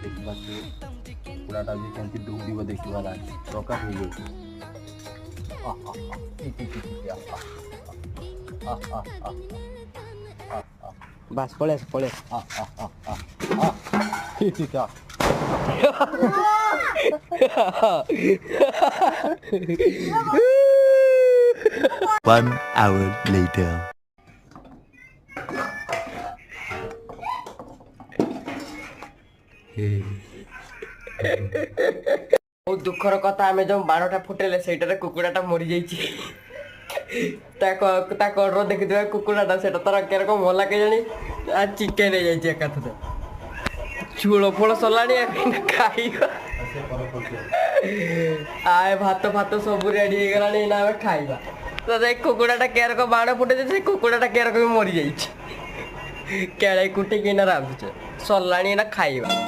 देखा कुकुड़ाटा भी कमी दौड़ देखा दरकार हो बस पळे पळे One hour later. बहुत दुखर कथा आम जो बाणटा फुटेले से कुकुड़ाटा मरी जाइए कड़र देखिए कुकुड़ाटा से तार केरक मला के जानी चिकेन हो जाए एकाथरे झोल फोल सरला खाइबा आए भात फात सब रेडी हो गला ना खाइबा तो कुकुड़ाटा केरक बाण फुटे से कुकुड़ाटा केरक भी मरी जाइए केड़े कुटिकी रांधुचे सरला खाइबा।